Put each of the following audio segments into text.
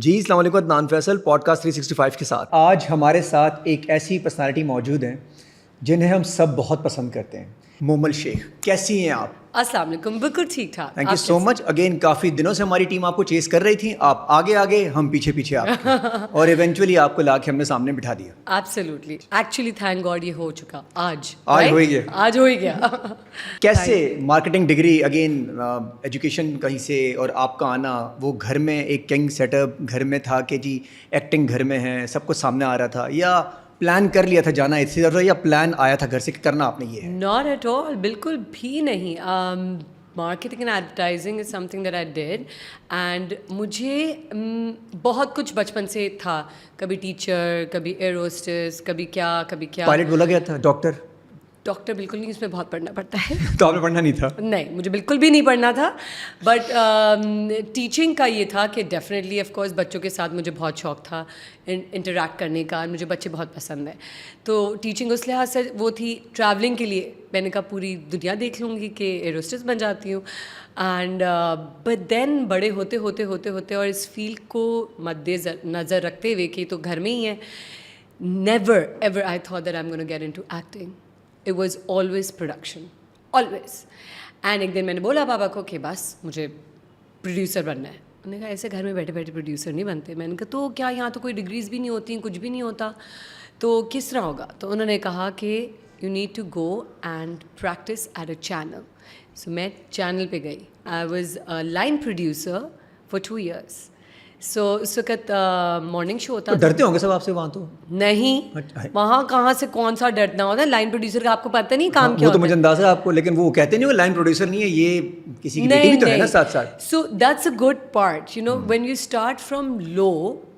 جی السلام علیکم، Adnan Faisal, pod cost 365 کے ساتھ آج ہمارے ساتھ ایک ایسی پرسنالٹی موجود ہیں جنہیں ہم سب بہت پسند کرتے ہیں. مومل شیخ، کیسی ہیں آپ؟ السلام علیکم، بالکل ٹھیک ٹھاک. Thank you so much. Again کافی دنوں سے ہماری ٹیم آپ کو چیز کر رہی تھی، آپ آگے آگے ہم پیچھے پیچھے آپ کے. اور ایونچولی آپ کو لا کے ہم نے سامنے بٹھا دیا. ایبسلیوٹلی، ایکچولی تھینک گاڈ یہ ہو چکا آج ہو ہی گیا. آج ہو ہی گیا. کیسے مارکیٹنگ ڈگری، اگین ایجوکیشن کہیں سے، اور آپ کا آنا وہ گھر میں ایک کنگ سیٹ اپ گھر میں تھا کہ جی ایکٹنگ گھر میں ہے، سب کچھ سامنے آ رہا تھا، یا پلان کر لیا تھا جانا اس سے، یا پلان آیا تھا گھر سے کہ کرنا آپ نے یہ ہے؟ ناٹ ایٹ آل، بالکل بھی نہیں. Marketing and advertising is some thing that I did. And مجھے بہت کچھ بچپن سے تھا، کبھی ٹیچر، کبھی ایئر ہوسٹس، کبھی کیا کبھی کیا. پائلٹ بولا گیا تھا، ڈاکٹر بالکل نہیں، اس میں بہت پڑھنا پڑتا ہے. تو آپ نے پڑھنا نہیں تھا؟ نہیں، مجھے بالکل بھی نہیں پڑھنا تھا. بٹ ٹیچنگ کا یہ تھا کہ ڈیفینیٹلی آف کورس بچوں کے ساتھ مجھے بہت شوق تھا انٹریکٹ کرنے کا، مجھے بچے بہت پسند ہیں. تو ٹیچنگ اس لحاظ سے وہ تھی. ٹریولنگ کے لیے میں نے کہا پوری دنیا دیکھ لوں گی کہ ایئر ہوسٹس بن جاتی ہوں. اینڈ بٹ دین بڑے ہوتے ہوتے ہوتے ہوتے اور اس فیلڈ کو مد نظر رکھتے ہوئے کہ تو گھر میں ہی ہے، never ever I thought that I am gonna get into acting. It was always production, always. And ایک دن میں نے بولا پاپا کو کہ بس مجھے پروڈیوسر بننا ہے. انہوں نے کہا ایسے گھر میں بیٹھے بیٹھے پروڈیوسر نہیں بنتے. میں نے کہا تو کیا یہاں تو کوئی ڈگریز بھی نہیں ہوتی، کچھ بھی نہیں ہوتا، تو کس طرح ہوگا؟ تو انہوں نے کہا کہ you need to go and practice at a channel. So میں چینل پہ گئی. I was line producer for 2 years. So اس وقت مارننگ شو ہوتا. ڈرتے ہوں گے سب آپ سے وہاں؟ تو نہیں، وہاں کہاں سے کون سا ڈرنا ہوتا ہے. لائن پروڈیوسر کا آپ کو پتہ نہیں کام کیا ہوتا ہے. وہ تو ہوتا مجھے اندازہ ہے آپ کو، لیکن وہ کہتے نہیں وہ لائن پروڈیوسر نہیں ہے، یہ کسی کی بیٹی بھی تو ہے نا ساتھ ساتھ. So that's a good part, you know when you start from low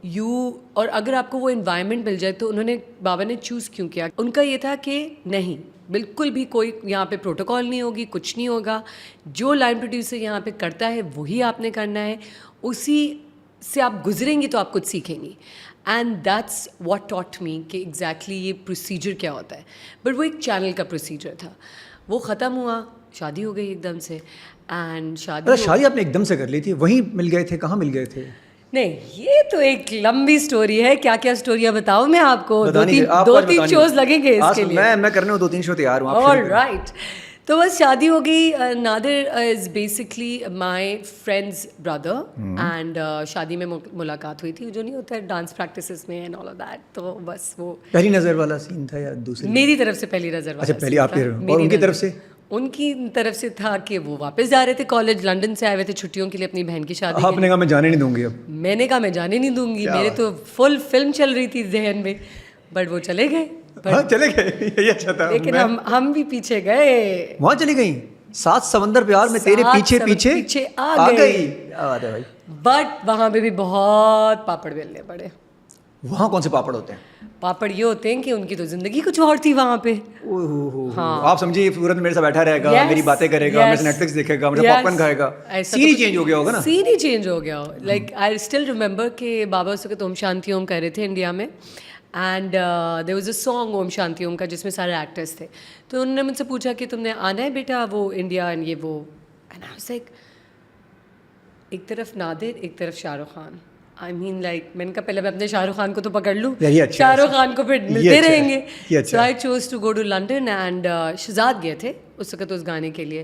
you. اور اگر آپ کو وہ انوائرمنٹ مل جائے تو انہوں نے بابا نے چوز کیوں کیا؟ ان کا یہ تھا کہ نہیں، بالکل بھی کوئی یہاں پہ پروٹوکال نہیں ہوگی، کچھ نہیں ہوگا. جو لائن پروڈیوسر یہاں پہ کرتا ہے وہی آپ نے کرنا ہے، اسی سے آپ گزریں گی تو آپ کچھ سیکھیں گی. اینڈ دیٹس واٹ ٹاٹ می کہ ایگزیکٹلی یہ پروسیجر کیا ہوتا ہے. بٹ وہ ایک چینل کا پروسیجر تھا. وہ ختم ہوا، شادی ہو گئی ایک دم سے. اینڈ شادی آپ نے ایک دم سے کر لی تھی؟ وہیں مل گئے تھے؟ کہاں مل گئے تھے؟ نہیں، یہ تو ایک لمبی سٹوری ہے. کیا کیا سٹوریاں بتاؤں میں آپ کو؟ 2-3 شوز لگیں گے اس کے لیے. میں کرنے 2-3 شو تیار ہوں. آلرائٹ. تو بس شادی ہو گئی. Nadir is basically my friend's brother. And شادی میں ملاقات ہوئی تھی، جو نہیں ہوتا ہے ڈانس پریکٹسز میں اینڈ آل آف دیٹ. تو بس وہ پہلی نظر والا سین تھا یا دوسری؟ میری طرف سے پہلی نظر والا. اچھا، پہلی آپ کی. اور ان کی طرف سے؟ ان کی طرف سے تھا کہ وہ واپس جا رہے تھے کالج، لنڈن سے آئے ہوئے تھے چھٹیوں کے لیے اپنی بہن کی شادی. آپ نے کہا میں جانے نہیں دوں گی؟ اب میں نے کہا میں جانے نہیں دوں گی. میرے تو فل فلم چل رہی تھی ذہن میں، بٹ وہ چلے گئے. چلے گئے، یہی اچھا تھا. لیکن ہم بھی پیچھے گئے. وہاں چلی گئیں 7 سمندر پیار میں تیرے پیچھے پیچھے آ گئی. بٹ وہاں پہ بھی بہت پاپڑ بیلنے پڑے. وہاں کون سے پاپڑ ہوتے ہیں؟ پاپڑ یہ ہوتے ہیں کہ ان کی تو زندگی کچھ اور تھی وہاں پہ. آپ سمجھیے سورت میرے ساتھ بیٹھا رہے گا، میری باتیں کرے گا، میرے سے نیٹ فلکس دیکھے گا، مجھے پاپ کارن کھائے گا. سین ہی چینج ہو گیا ہوگا نا. سین ہی چینج ہو گیا ہو. لائک آئی اسٹل ریمبر کہ بابا اس وقت اوم شانتی اوم کہہ رہے تھے انڈیا میں. And there was a song Om Shanti Om کا جس میں سارے ایکٹرس تھے. تو انہوں نے مجھ سے پوچھا کہ تم نے آنا ہے بیٹا وہ انڈیا اینڈ یہ وہ. اینڈ آئی واز لائک، ایک طرف نادر ایک طرف شاہ رخ خان. آئی مین لائک میں نے کہا پہلے میں اپنے شاہ رخ خان کو تو پکڑ لوں، شاہ رخ خان کو پھر ملتے رہیں گے. So I chose to go to London. And Shahzad گئے تھے اس وقت اس گانے کے لیے.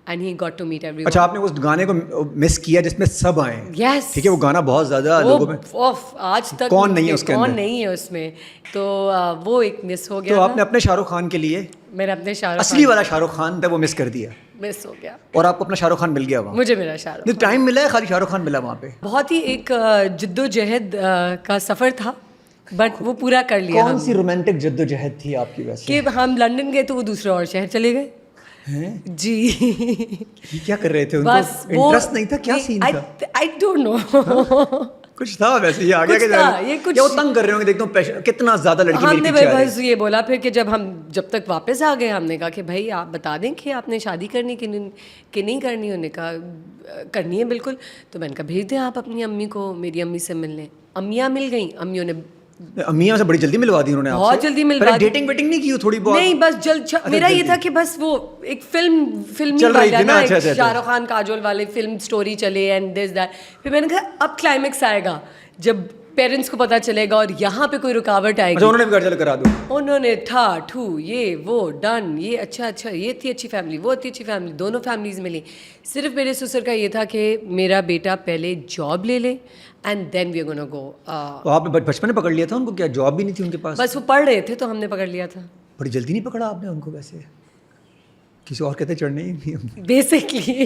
And he got to meet everyone. اچھا، آپ نے اس گانے کو مس کیا جس میں سب آئے؟ یس. ٹھیک ہے، وہ گانا بہت زیادہ لوگوں میں آج تک کون نہیں ہے اس کے اندر، کون نہیں ہے اس میں. تو وہ ایک مس ہو گیا. تو آپ نے اپنے شاہ رخ خان کے لیے میں نے اپنے شاہ رخ اصلی والا شاہ رخ خان تھا وہ مس کر دیا، مس ہو گیا. اور آپ کو اپنا شاہ رخ خان مل گیا وہاں؟ مجھے میرا شاہ رخ ٹائم ملا ہے، خالی شاہ رخ خان ملا وہاں پہ. بہت ہی ایک جد و جہد کا سفر تھا، بٹ وہ پورا کر لیا. کون سی رومانٹک جد و جہد تھی آپ کی ویسے؟ کہ ہم لنڈن گئے تو وہ دوسرے اور شہر چلے گئے. جی کیا کر رہے تھے؟ بس انٹرسٹ نہیں تھا؟ کیا سین تھا؟ I don't know. کچھ تھا ویسے، یہ آگے کے وہ تنگ کر رہے ہوں گے. دیکھتا ہوں کتنا زیادہ لڑکی ہم نے بس یہ بولا پھر کہ جب تک واپس آ گئے ہم نے کہا کہ بھائی آپ بتا دیں کہ آپ نے شادی کرنی کہ نہیں کرنی. انہوں نے کہا کرنی ہے بالکل. تو میں نے کہا بھیج دیں آپ اپنی امی کو میری امی سے ملنے. امیاں مل گئیں. امیوں نے میاں سے بڑی جلدی ملوا دی انہوں نے بہت جلدی ملوا دی. ڈیٹنگ ویٹنگ نہیں کی تھوڑی بہت؟ نہیں بس جلد میرا یہ تھا کہ بس وہ ایک فلمی چل رہی تھی نا. اچھا شاہ رخ خان کاجول والے فلم سٹوری چلے اینڈ دس دیٹ. پھر میں نے کہا اب کلائمیکس آئے گا جب پیرنٹس کو پتا چلے گا اور یہاں پہ کوئی رکاوٹ آئے گی. انہوں نے بھی چل کرا دو. انہوں نے ٹھا ٹھو یہ وہ ڈن یہ اچھا یہ اتنی اچھی فیملی وہ اتنی اچھی فیملی دونوں فیملیز ملی. صرف میرے سسر کا یہ تھا کہ میرا بیٹا پہلے جاب لے لے اینڈ دین وی آر گونا گو. آپ نے بچپن میں پکڑ لیا تھا ان کو؟ کیا جاب بھی نہیں تھی ان کے پاس؟ بس وہ پڑھ رہے تھے تو ہم نے پکڑ لیا تھا. بڑی جلدی نہیں پکڑا آپ نے ان کو؟ ویسے کسی اور کہتے چڑھنے ہی بیسکلی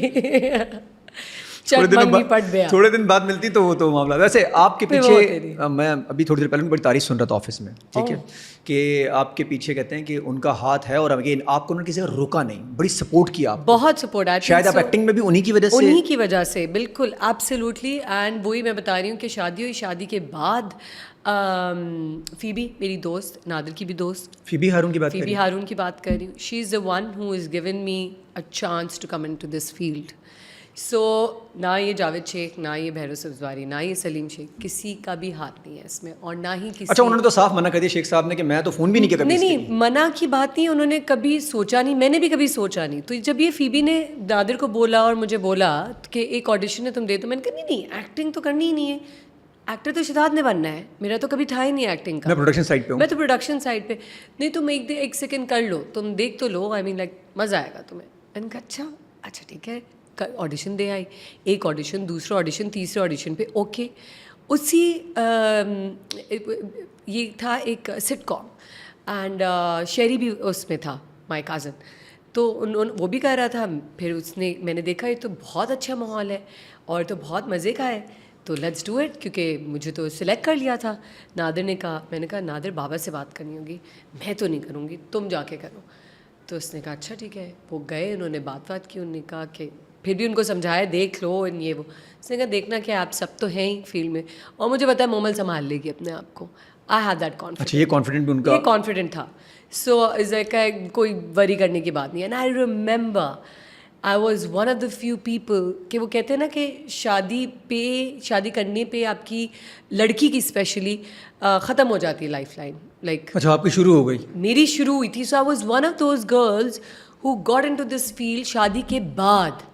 تھوڑے دن بعد ملتی تو وہ تو معاملہ. ویسے آپ کے پیچھے میں ابھی تھوڑی دیر پہلے بڑی تعریف سن رہا تھا آفس میں, ٹھیک ہے, کہ آپ کے پیچھے کہتے ہیں کہ ان کا ہاتھ ہے اور اگین آپ کو انہوں نے کسی کا روکا نہیں, بڑی سپورٹ کیا. بہت سپورٹ آیا. شاید آپ ایکٹنگ میں بھی انہی کی وجہ سے. انہی کی وجہ سے بالکل ایبسلیوٹلی. اینڈ وہی میں بتا رہی ہوں کہ شادی ہوئی, شادی کے بعد فیبی میری دوست, نادر کی بھی دوست, فیبی ہارون کی بات کر رہی ہوں. She is the one who has given me a chance to come in to this field. So نہ یہ جاوید شیخ, نہ یہ بھیرو سبزواری, نہ یہ سلیم شیخ, کسی کا بھی ہاتھ نہیں ہے اس میں, اور نہ ہی کسی. اچھا, انہوں نے تو صاف منع کر دیا شیخ صاحب نے کہ میں تو فون بھی نہیں کیا. نہیں منع کی بات نہیں, انہوں نے کبھی سوچا نہیں, میں نے بھی کبھی سوچا نہیں. تو جب یہ فیبی نے نادر کو بولا اور مجھے بولا کہ ایک آڈیشن ہے تم دے, تو میں نے کہا نہیں ایکٹنگ تو کرنی ہی نہیں ہے, ایکٹر تو شہزاد نے بننا ہے, میرا تو کبھی تھا ہی نہیں ایکٹنگ کا. میں پروڈکشن سائڈ پہ ہوں. میں تو پروڈکشن سائڈ پہ. نہیں تم ایک سیکنڈ کر لو, تم دیکھ تو لو, آئی مین لائک مزہ آئے گا تمہیں. میں نے کہا اچھا ٹھیک ہے. آڈیشن دے آئی, ایک آڈیشن, دوسرا آڈیشن, تیسرے آڈیشن پہ اوکے. اسی یہ تھا ایک سٹ کام اینڈ شیری بھی اس میں تھا, مائی کازن. تو وہ بھی کہہ رہا تھا. پھر میں نے دیکھا یہ تو بہت اچھا ماحول ہے اور تو بہت مزے کا ہے, تو لیٹس ڈو اٹ. کیونکہ مجھے تو سلیکٹ کر لیا تھا. نادر نے کہا, میں نے کہا نادر بابا سے بات کرنی ہوگی, میں تو نہیں کروں گی, تم جا کے کرو. تو اس نے کہا اچھا ٹھیک ہے. وہ گئے, انہوں نے بات کی, انہوں نے کہا کہ پھر بھی ان کو سمجھایا دیکھ لو یہ وہ. اس نے کہا دیکھنا کیا, آپ سب تو ہیں ہی فیلڈ میں, اور مجھے پتا ہے مومل سنبھال لے گی اپنے آپ کو. I have that confidence. اچھا, یہ کانفیڈنٹ بھی ان کا, یہ کانفیڈنٹ تھا. سو از لائک کوئی وری کرنے کی بات نہیں ہے. And I remember I was one of the few people کہ وہ کہتے ہیں نا کہ شادی کرنے پہ آپ کی لڑکی کی اسپیشلی ختم ہو جاتی ہے لائف لائن. لائک اچھا آپ کی شروع ہو گئی, میری شروع ہوئی تھی. So I was one of those girls who got in to this field شادی کے بعد.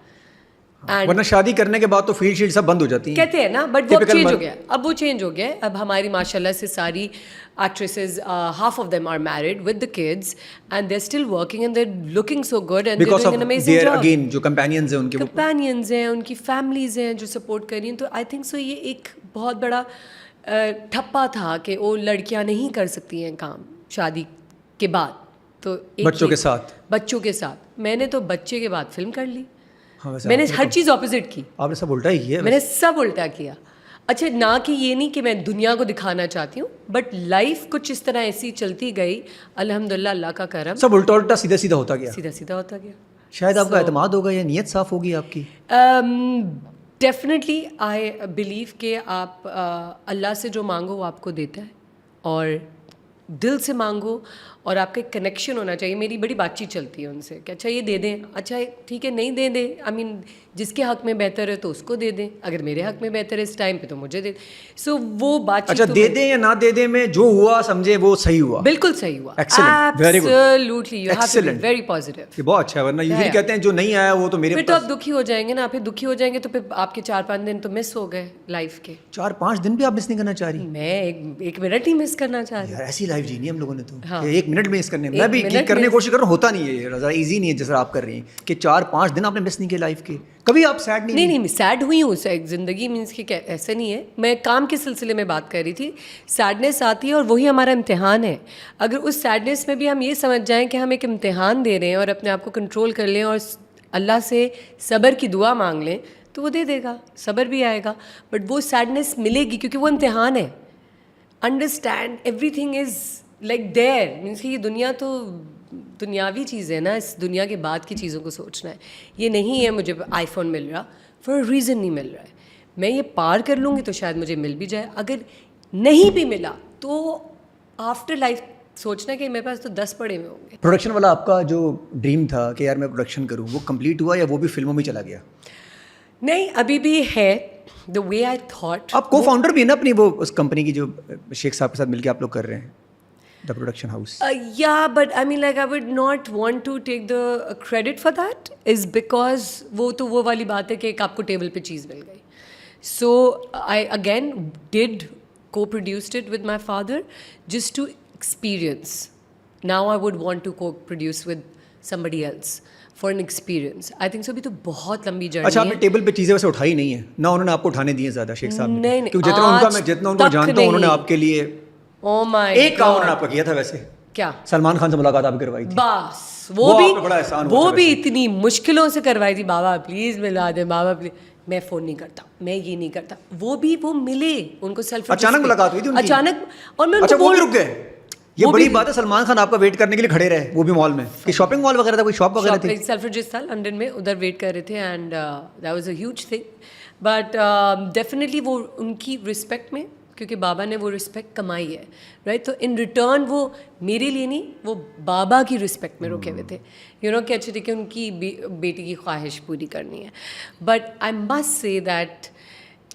ورنہ شادی کرنے کے بعد تو فیلڈ شیلڈ سب بند ہو جاتی ہیں کہتے ہیں نا, بٹ وہ چینج ہو گیا. اب وہ چینج ہو گیا. اب ہماری ماشاء اللہ سے ساری actresses, half of them are married with the kids and they are still working and they are looking so good and they are doing an amazing job. Again جو کمپینینز ہیں, ان کے کمپینینز ہیں, ان کی فیملیز ہیں جو support کر رہی ہیں. تو آئی تھنک سو یہ ایک بہت بڑا ٹھپا تھا کہ وہ لڑکیاں نہیں کر سکتی ہیں کام شادی کے بعد. تو بچوں کے ساتھ میں نے تو بچے کے بعد فلم کر لی. میں نے ہر چیز اپوزٹ کی. آپ نے سب الٹا ہی کیا. میں نے سب الٹا کیا. اچھا, نہ کہ یہ نہیں کہ میں دنیا کو دکھانا چاہتی ہوں, بٹ لائف کچھ اس طرح ایسی چلتی گئی, الحمدللہ اللہ کا کرم. سب الٹا سیدھا ہوتا گیا. سیدھا ہوتا گیا. شاید آپ کا اعتماد ہوگا یا نیت صاف ہوگی آپ کی. ڈیفینیٹلی آئی بلیو کہ آپ اللہ سے جو مانگو وہ آپ کو دیتا ہے, اور دل سے مانگو, اور آپ کا ایک کنیکشن ہونا چاہیے. میری بڑی بات چیت چلتی ہے ان سے کہ اچھا یہ دے دیں, اچھا ٹھیک ہے نہیں دے دیں, آئی مین جس کے حق میں بہتر ہے تو اس کو دے دیں, اگر میرے حق میں بہتر ہے اس ٹائم پہ تو مجھے دے. سو وہ بات اچھا دے دیں یا نہ دے دیں میں جو ہوا سمجھے وہ صحیح ہوا. بالکل صحیح ہوا. Absolutely you have to be very positive. یہ بہت اچھا ہے. ورنہ یوزلی کہتے ہیں جو نہیں آیا وہ تو میرے پھر تو آپ دکھی ہو جائیں گے نا. پھر دکھی ہو جائیں گے تو پھر آپ کے 4-5 دن تو مس ہو گئے لائف کے. 4-5 دن بھی آپ مس نہیں کرنا چاہ رہی. میں ایک منٹ ہی مس کرنا چاہ رہی. ایسی لائف جینی ہم لوگوں نے تو, ایک منٹ مس کرنے. میں بھی کرنے کی کوشش کر رہا ہوں, ہوتا نہیں ہے, ذرا ایزی نہیں ہے جیسا آپ کر رہی ہیں کہ 4-5 دن آپ نے مس نہیں کیے لائف کے. کبھی آپ سیڈ نہیں سیڈ ہوئی ہوں. زندگی مینس کہ ایسا نہیں ہے. میں کام کے سلسلے میں بات کر رہی تھی. سیڈنیس آتی ہے اور وہی ہمارا امتحان ہے. اگر اس سیڈنیس میں بھی ہم یہ سمجھ جائیں کہ ہم ایک امتحان دے رہے ہیں اور اپنے آپ کو کنٹرول کر لیں اور اللہ سے صبر کی دعا مانگ لیں تو وہ دے دے گا, صبر بھی آئے گا. بٹ وہ سیڈنیس ملے گی کیونکہ وہ امتحان ہے. Understand every thing is like there, means کہ یہ دنیا تو دنیاوی چیز ہے نا, اس دنیا کے بعد کی چیزوں کو سوچنا ہے. یہ نہیں ہے مجھے آئی فون مل رہا فار ریزن نہیں مل رہا ہے, میں یہ پار کر لوں گی تو شاید مجھے مل بھی جائے. اگر نہیں بھی ملا تو آفٹر لائف سوچنا کہ میرے پاس تو 10 پڑے ہوئے ہوں گے. پروڈکشن والا آپ کا جو ڈریم تھا کہ یار میں پروڈکشن کروں, وہ کمپلیٹ ہوا یا وہ بھی فلموں میں چلا گیا؟ نہیں, ابھی بھی ہے. the way I thought. آپ کو فاؤنڈر بھی ہیں نا اپنی وہ اس کمپنی کی جو شیخ صاحب کے ساتھ مل کے آپ لوگ کر رہے ہیں, the production house. Yeah, but I mean, like, I would not want to take the credit for that, is because وہ تو وہ والی بات ہے کہ ایک آپ کو ٹیبل پہ چیز مل گئی. So I again did co-produced it with my father just to experience. Now I would want to co-produce with somebody else for an experience. I think so. بھی تو بہت لمبی جرنی ہے. اچھا, آپ نے ٹیبل پہ چیزیں ویسے اٹھائی نہیں ہیں نہ, انہوں نے آپ کو اٹھانے دیے زیادہ شیخ صاحب نے؟ نہیں, کیونکہ جتنا ان کو جانتا ہوں انہوں نے آپ کے لیے ایک کام انہوں نے آپ کا کیا تھا. ویسے کیا سلمان خان سے ملاقات آپ کروائی تھی؟ بس وہ بھی بھی اتنی مشکلوں سے کروائی تھی. بابا پلیز ملا دے, بابا پلیز, میں فون نہیں کرتا, میں یہ نہیں کرتا. وہ ملے, ان کو سیلف اچانک ملاقات ہوئی تھی اچانک, اور میں اچھا وہ بھی رک گئے. یہ بڑی بات ہے, سلمان خان آپ کا ویٹ کرنے کے لیے کھڑے رہے, وہ بھی مال میں, کہ شاپنگ مال وغیرہ تھا, کوئی شاپ وغیرہ تھی؟ سیلفریجز تھا لنڈن میں, ادھر ویٹ کر رہے تھے, and that was a huge thing. But definitely وہ ان کی رسپیکٹ میں, کیونکہ بابا نے وہ رسپیکٹ کمائی ہے, رائٹ, تو ان ریٹرن وہ میرے لیے نہیں, وہ بابا کی رسپیکٹ میں رکے ہوئے تھے, یو نو, کہ اچھا ٹھیک ہے ان کی بیٹی کی خواہش پوری کرنی ہے. But I must say that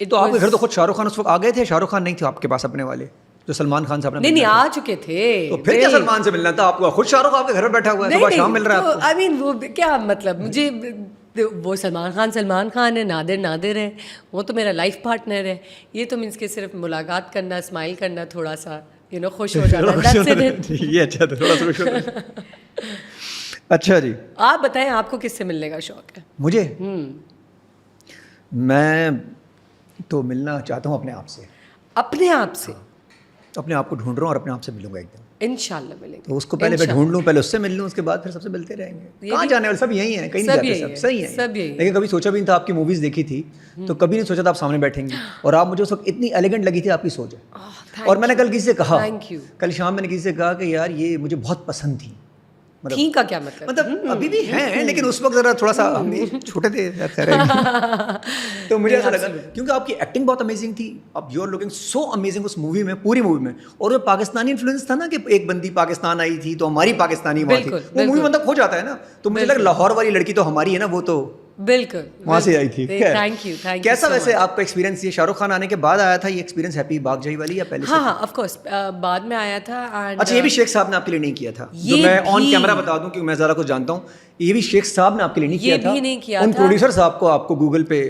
تو آپ کے گھر تو خود شاہ رخ خان اس وقت آ گئے تھے؟ شاہ رخ خان نہیں تھے آپ کے پاس اپنے والے جو سلمان خان صاحب نے؟ نہیں آ چکے تھے. تو پھر کیا سلمان سے ملنا تھا آپ کو؟ خود شاہ رخ آپ کے گھر میں بیٹھا ہوا ہے, صبح شام مل رہا ہے آپ کو. آئی مین وہ کیا مطلب, مجھے وہ سلمان خان ہے, نادر ہے, وہ تو میرا لائف پارٹنر ہے. یہ تو مینس کہ صرف ملاقات کرنا, اسمائل کرنا, تھوڑا سا یو نو خوش ہو جانا. یہ اچھا تھا, تھوڑا سا خوش ہو. اچھا جی, آپ بتائیں آپ کو کس سے ملنے کا شوق ہے؟ مجھے میں تو ملنا چاہتا ہوں اپنے آپ سے. اپنے آپ سے؟ اپنے آپ کو ڈھونڈ رہا ہوں اور اپنے آپ سے ملوں گا ایک دن انشاءاللہ ملیں گے. تو اس کو پہلے میں ڈھونڈ لوں, پہلے اس سے مل لوں, اس کے بعد پھر سب سے ملتے رہیں گے. کہاں جانے والے, سب یہی ہیں, کہیں نہیں جاتے, سب صحیح ہیں. لیکن کبھی سوچا بھی نہیں تھا, آپ کی موویز دیکھی تھی تو کبھی نہیں سوچا تھا آپ سامنے بیٹھیں گی, اور آپ مجھے اس وقت اتنی ایلیگنٹ لگی تھی آپ کی سوچ. اور میں نے کل کسی سے کہا, کل شام میں نے کسی سے کہا کہ یار یہ مجھے بہت پسند تھی. تھی کا کیا مطلب ابھی بھی ہیں, لیکن اس وقت ذرا تھوڑا سا چھوٹے تھے تو مجھے ایسا لگا کیونکہ آپ کی ایکٹنگ بہت امیزنگ تھی. اب you are looking so amazing اس مووی میں, پوری مووی میں. اور وہ پاکستانی انفلوئنس تھا نا, کہ ایک بندی پاکستان آئی تھی تو ہماری پاکستانی وہاں تھی, وہ مووی مطلب ہو جاتا ہے نا. تو مجھے لگا لاہور والی لڑکی تو ہماری ہے نا, وہ تو بالکل وہاں سے آئی تھی. Thank you. کیسا ویسے آپ کا ایکسپیرینس, یہ شاہ رخ خان آنے کے بعد آیا تھا یہ ایکسپیرینس ہیپی باغ جائی والی, یا پہلے؟ ہاں آف کورس بعد میں آیا تھا. اچھا, یہ بھی شیخ صاحب نے آپ کے لیے نہیں کیا تھا, جو میں آن کیمرہ بتا دوں کیونکہ میں ذرا کچھ جانتا ہوں, یہ بھی شیخ صاحب نے آپ کے لیے نہیں کیا تھا. ان پروڈیوسر صاحب کو آپ کو گوگل پہ,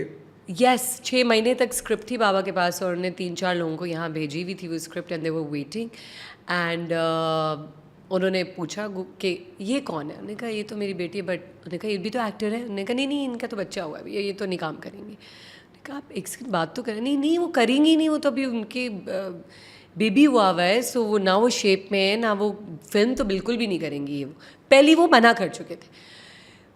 یس 6 مہینے تک اسکرپٹ تھی بابا کے پاس, اور انہوں نے 3-4 لوگوں کو یہاں بھیجی ہوئی تھی وہ script, and they were waiting. And انہوں نے پوچھا کہ یہ کون ہے, انہوں نے کہا یہ تو میری بیٹی ہے, بٹ انہوں نے کہا یہ بھی تو ایکٹر ہے. انہوں نے کہا نہیں ان کا تو بچہ ہوا ہے, یہ تو نہیں کام کریں گے. انہوں نے کہا آپ ایک سیکنڈ بات تو کریں. نہیں وہ کریں گی نہیں, وہ تو ابھی ان کے بیبی ہوا ہوا ہے, سو وہ نہ وہ شیپ میں ہے, نہ وہ فلم تو بالکل بھی نہیں کریں گی. پہلی وہ منع کر چکے تھے.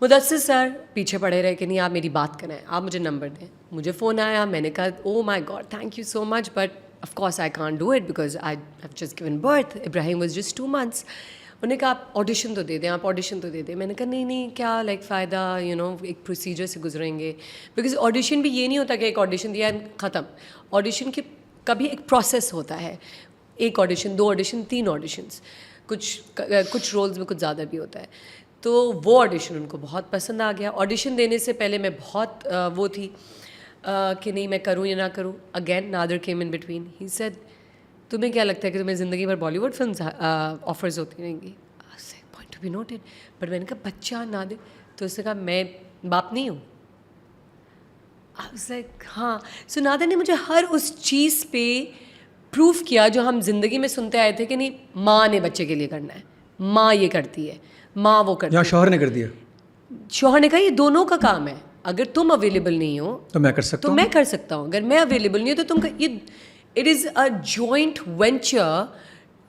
مدثر سر پیچھے پڑے رہے کہ نہیں آپ میری بات کریں, آپ مجھے نمبر دیں. مجھے فون آیا, میں نے کہا oh my God thank you so much, but of course I can't do it because I have just given birth. Ibrahim was just 2 months. انہوں نے کہا آپ آڈیشن تو دے دیں, آپ آڈیشن تو دے دیں. میں نے کہا نہیں کیا لائک فائدہ, یو نو ایک پروسیجر سے گزریں گے, بیکاز آڈیشن بھی یہ نہیں ہوتا کہ ایک آڈیشن دیا ختم. آڈیشن کے کبھی ایک پروسیس ہوتا ہے, 1 آڈیشن 2 آڈیشن 3 آڈیشنس, کچھ رولز میں کچھ زیادہ بھی ہوتا ہے. تو وہ آڈیشن ان کو بہت پسند آ گیا. آڈیشن دینے سے پہلے میں بہت وہ تھی کہ نہیں میں کروں یا نہ کروں. Again Nadir came in between. He said تمہیں کیا لگتا ہے کہ تمہیں زندگی بھر بالی ووڈ فلمز آفرز ہوتی رہیں گی؟ Point to be noted. But میں نے کہا بچہ نادر, تو اس نے کہا میں باپ نہیں ہوں. ہاں. سو نادر نے مجھے ہر اس چیز پہ پروف کیا جو ہم زندگی میں سنتے آئے تھے کہ نہیں ماں نے بچے کے لیے کرنا ہے, ماں یہ کرتی ہے, ماں وہ کرتی ہے. شوہر نے کر دیا. شوہر نے کہا یہ دونوں کا کام ہے, اگر تم اویلیبل نہیں ہو تو میں کر سکتا ہوں, تو میں کر سکتا ہوں. اگر میں اویلیبل نہیں ہوں تو تم یہ it is a joint venture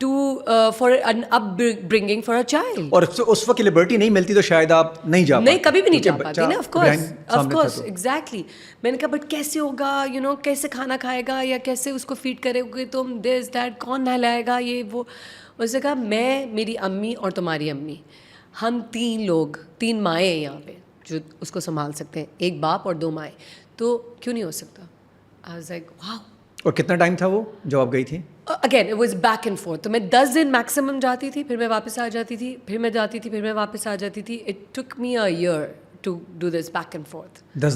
to for an upbringing for a child. اور اس وقت لبرٹی نہیں ملتی تو شاید آپ نہیں جا پاتے. نہیں کبھی بھی نہیں جا پاتی نا. Of course exactly. میں نے کہا بٹ کیسے ہوگا, یو نو کیسے کھانا کھائے گا یا کیسے اس کو فیڈ کرے گے تم, دس دیٹ, کون نہلائے گا, یہ وہ. اس نے کہا میں, میری امی اور تمہاری امی, ہم 3 لوگ 3 مائیں ہیں یہاں پہ جو اس کو سنبھال سکتے ہیں, 1 باپ اور 2 مائیں, تو کیوں نہیں ہو سکتا. I was like wow. اور کتنا ٹائم تھا وہ جب آپ گئی تھی؟ Again it was back and forth. تو میں 10 دن میکسیمم جاتی تھی, پھر میں واپس آ جاتی تھی, پھر میں جاتی تھی, پھر میں واپس آ جاتی تھی. It took me a year to do this back and forth. 10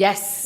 Yes.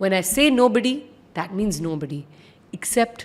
When I say nobody, that means nobody, except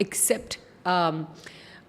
except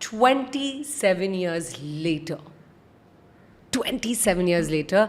27 years later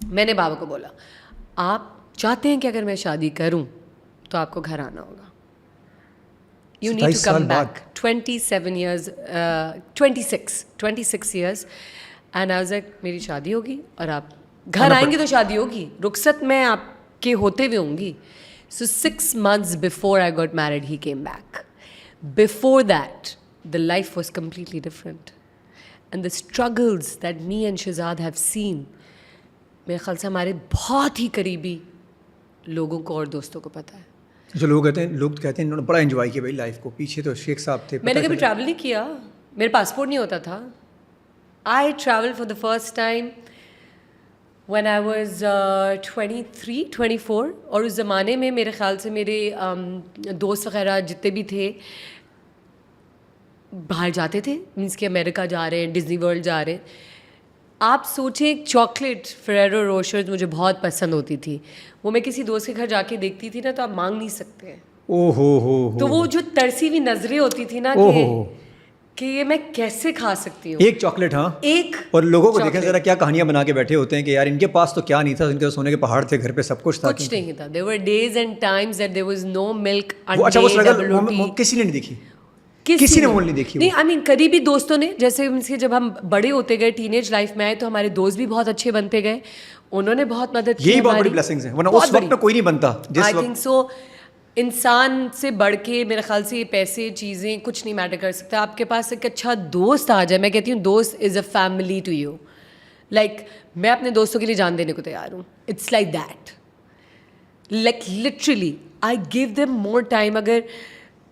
میں نے بابا کو بولا آپ چاہتے ہیں کہ اگر میں شادی کروں تو آپ کو گھر آنا ہوگا, you need to come back. 27 years 26 years and I was like میری شادی ہوگی اور آپ گھر آئیں گے تو شادی ہوگی, رخصت میں آپ کے ہوتے ہوئے ہوں گی. سو 6 months before I got married he came back. Before that the life was completely different and the struggles that me and Shehzad have seen میرے خیال سے ہمارے بہت ہی قریبی لوگوں کو اور دوستوں کو پتہ ہے. جو لوگ کہتے ہیں انہوں نے بڑا انجوائے کیا بھائی لائف کو. پیچھے تو شیخ صاحب تھے, میں نے کبھی ٹریول نہیں کیا, میرے پاسپورٹ نہیں ہوتا تھا. I travel for the first time when I was 23-24, اور اس زمانے میں میرے خیال سے میرے دوست وغیرہ جتنے بھی تھے باہر جاتے تھے, مینس کہ امریکہ جا رہے ہیں, ڈزنی ورلڈ جا رہے ہیں. آپ سوچیں چاکلیٹ فریرو روشرز مجھے بہت پسند ہوتی تھی, وہ میں کسی دوست کے گھر جا کے دیکھتی تھی نا تو آپ مانگ نہیں سکتے ہیں. او ہو تو وہ جو ترسی ہوئی نظریں ہوتی تھی نا کہ یہ میں کیسے کھا سکتی ہوں ایک چاکلیٹ. ہاں, ایک. اور لوگوں کو دیکھیں ذرا کیا کہانیاں بنا کے بیٹھے ہوتے ہیں کہ یار ان کے پاس تو کیا نہیں تھا, ان کے سونے کے پہاڑ تھے, گھر پہ سب کچھ تھا. کچھ نہیں تھا. there were days and times that there was no milk, اچھا وہ اسٹرگل کسی نے نہیں دیکھی, کسی نے وہ نہیں دیکھی. نہیں, آئی مین قریبی دوستوں نے, جیسے جب ہم بڑے ہوتے گئے ٹین ایج لائف میں آئے تو ہمارے دوست بھی بہت اچھے بنتے گئے, انہوں نے بہت مدد کی. یہی بہت بڑی بلیسنگز ہیں, ورنہ اس وقت میں کوئی نہیں بنتا. آئی تھنک سو انسان سے بڑھ کے میرے خیال سے یہ پیسے چیزیں کچھ نہیں میٹر کر سکتا. آپ کے پاس ایک اچھا دوست آ جائے, میں کہتی ہوں دوست is a family to you. Like میں اپنے دوستوں کے لیے جان دینے کو تیار ہوں. It's like that, like literally I gave them more time. اگر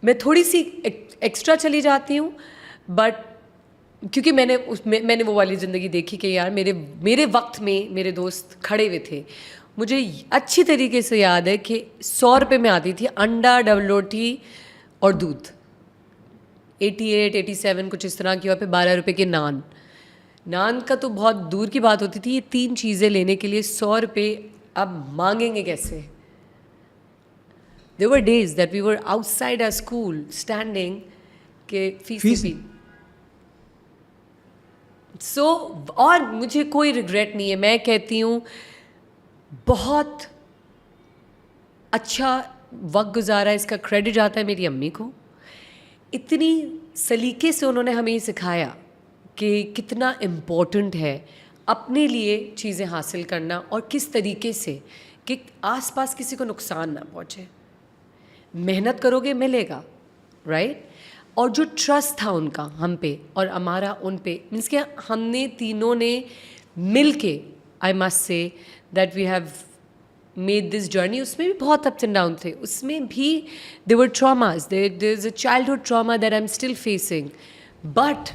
میں تھوڑی سی ایکسٹرا چلی جاتی ہوں, بٹ کیونکہ میں نے وہ والی زندگی دیکھی کہ یار میرے وقت میں میرے دوست کھڑے ہوئے تھے. مجھے اچھی طریقے سے یاد ہے کہ 100 روپے میں آتی تھی انڈا, ڈبل روٹی اور دودھ. 88-87 کچھ اس طرح کی, اور پھر 12 روپے کے نان کا تو بہت دور کی بات ہوتی تھی. یہ 3 چیزیں لینے کے لیے 100 روپے اب مانگیں گے کیسے. There were days that we were outside our school standing کہ فیس نہیں. سو اور مجھے کوئی ریگریٹ نہیں ہے. میں کہتی ہوں بہت اچھا وقت گزارا, اس کا کریڈٹ جاتا ہے میری امی کو. اتنی سلیقے سے انہوں نے ہمیں یہ سکھایا کہ کتنا امپورٹنٹ ہے اپنے لیے چیزیں حاصل کرنا, اور کس طریقے سے کہ آس پاس کسی کو نقصان نہ پہنچے. محنت کرو گے ملے گا, رائٹ. اور جو ٹرسٹ تھا ان کا ہم پہ اور ہمارا ان پہ, مینس کہ ہم نے تینوں نے مل کے, I must say that we have made this journey. اس میں بھی بہت اپس اینڈ ڈاؤن تھے, اس میں بھی there were traumas, there is a childhood trauma that I am still facing, but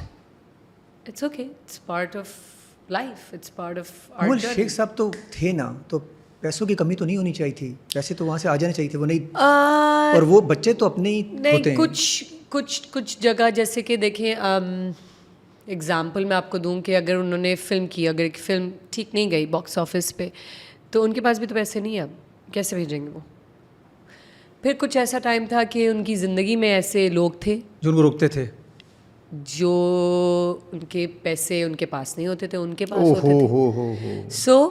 it's okay, it's part of life, it's part of our journey. Sheikh Sahab تو تھے نا, تو پیسوں کی کمی تو نہیں ہونی چاہیے تھی, پیسے تو وہاں سے آ جانے چاہیے تھے, وہ نہیں. اور وہ بچے تو اپنے ہی ہوتے ہیں. کچھ جگہ جیسے کہ دیکھیں اگزامپل میں آپ کو دوں کہ اگر انہوں نے فلم کی, اگر ایک فلم ٹھیک نہیں گئی باکس آفس پہ, تو ان کے پاس بھی تو پیسے نہیں ہیں, اب کیسے بھیجیں گے وہ. پھر کچھ ایسا ٹائم تھا کہ ان کی زندگی میں ایسے لوگ تھے جو ان کو روکتے تھے, جو ان کے پیسے ان کے پاس نہیں ہوتے تھے, ان کے پاس ہوتے تھے. سو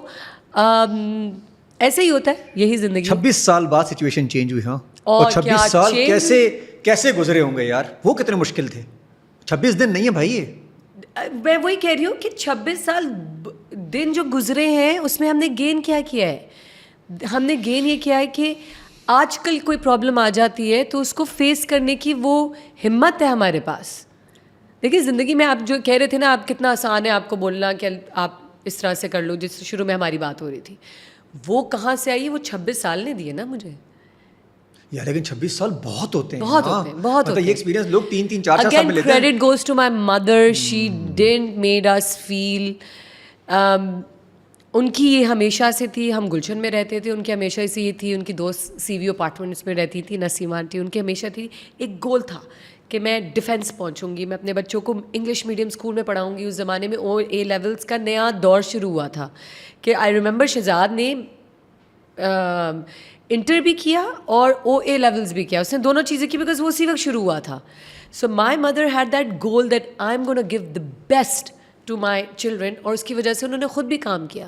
ایسے ہی ہوتا ہے, یہی زندگی. 26 سال بعد سچویشن چینج ہوئی. ہاں, اور 26 سال کیسے گزرے ہوں گے یار, وہ کتنے مشکل تھے. 26 دن نہیں ہے بھائی. میں وہی کہہ رہی ہوں کہ 26 سال دن جو گزرے ہیں اس میں ہم نے گین کیا ہے. ہم نے گین یہ کیا ہے کہ آج کل کوئی پرابلم آ جاتی ہے تو اس کو فیس کرنے کی وہ ہمت ہے ہمارے پاس. دیکھیے زندگی میں آپ جو کہہ رہے تھے نا, آپ کتنا آسان ہے آپ کو بولنا کہ آپ اس طرح سے کر لو, جس شروع میں ہماری بات ہو رہی تھی, وہ کہاں سے آئی؟ وہ 26 سال نے دیے نا مجھے یار. لیکن 26 سال بہت ہوتے ہیں, بہت ہوتے ہیں, بہت ہوتے ہیں. یہ ایکسپیرینس لوگ 3-3 4 سال میں لیتے ہیں. Credit goes to my mother. She didn't made us feel. ان کی یہ ہمیشہ سے تھی, ہم گلشن میں رہتے تھے, ان کی ہمیشہ سے یہ تھی, ان کی دوست سی وی اپارٹمنٹس میں رہتی تھی, نسیم آنٹی, ان کی ہمیشہ تھی ایک گول تھا کہ میں ڈیفینس پہنچوں گی, میں اپنے بچوں کو انگلش میڈیم اسکول میں پڑھاؤں گی. اس زمانے میں او اے لیولس کا نیا دور شروع ہوا تھا کہ آئی ریممبر شہزاد نے انٹر بھی کیا اور او اے لیولس بھی کیا, اس نے دونوں چیزیں کی بیکاز وہ اسی وقت شروع ہوا تھا. So my mother had that goal that I am gonna give the best to my children, اور اس کی وجہ سے انہوں نے خود بھی کام کیا.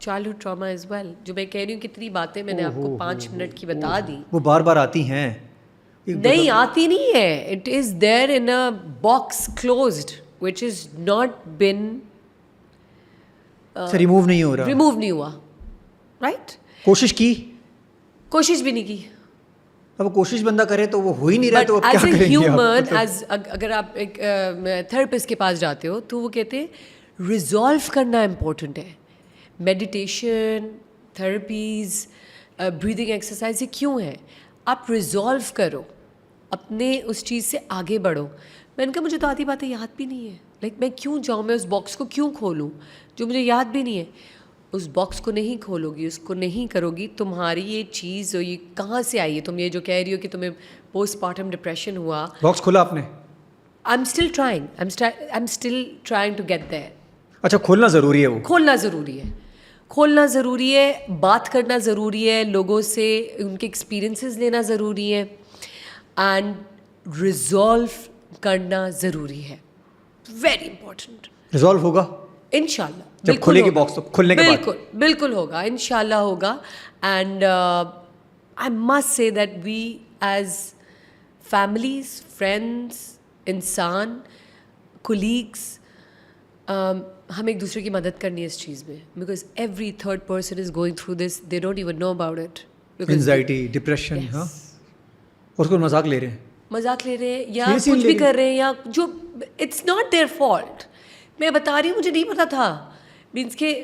childhood trauma as well. جو میں کہہ رہی ہوں کتنی باتیں میں نے آپ کو 5 منٹ کی بتا دی. وہ بار بار آتی ہیں. نہیں آتی نہیں ہے. It is there in a box closed which is not been remove نہیں ہو رہا. ریموو نہیں ہوا. رائٹ. کوشش کی, کوشش بھی نہیں کی. اب کوشش بندہ کرے تو وہ ہو ہی نہیں رہا, تو اب کیا کریں گے. ایز اے ہیومن, اگر آپ ایک تھراپسٹ کے پاس جاتے ہو تو وہ کہتے ہیں ریزالو کرنا امپورٹنٹ ہے. میڈیٹیشن, تھراپیز, بریدنگ ایکسرسائز, یہ کیوں ہے؟ آپ ریزالو کرو, اپنے اس چیز سے آگے بڑھو. میں نے کہا مجھے تو آدھی باتیں یاد بھی نہیں ہے. لائک میں کیوں جاؤں, میں اس باکس کو کیوں کھولوں جو مجھے یاد بھی نہیں ہے. اس باکس کو نہیں کھولو گی, اس کو نہیں کرو گی, تمہاری یہ چیز یہ کہاں سے آئی ہے؟ تم یہ جو کہہ رہی ہو کہ تمہیں پوسٹ پارٹم ڈپریشن ہوا. باکس کھولا آپ نے؟ I'm still trying to get there. اچھا, کھولنا ضروری ہے. وہ کھولنا ضروری ہے, کھولنا ضروری ہے, بات کرنا ضروری ہے, لوگوں سے ان کے ایکسپیرئنسز لینا ضروری ہے, اینڈ ریزالو کرنا ضروری ہے. Very important. ریزالو ہوگا انشاءاللہ, جب کھلے گی باکس, تو کھلنے کے بعد بالکل ہوگا, انشاءاللہ ہوگا. And I must say that we as families, friends, انسان, کولیگس, ہم ایک دوسرے کی مدد کرنی ہے اس چیز میں. Because every third person is going through this, they don't even know about it. Anxiety, depression. ہاں, اور اس کو مذاق لے رہے ہیں, مذاق لے رہے ہیں, یا کچھ بھی کر رہے ہیں, یا جو اٹس ناٹ دیئر فالٹ. میں بتا رہی ہوں مجھے نہیں پتا تھا. مینس کہ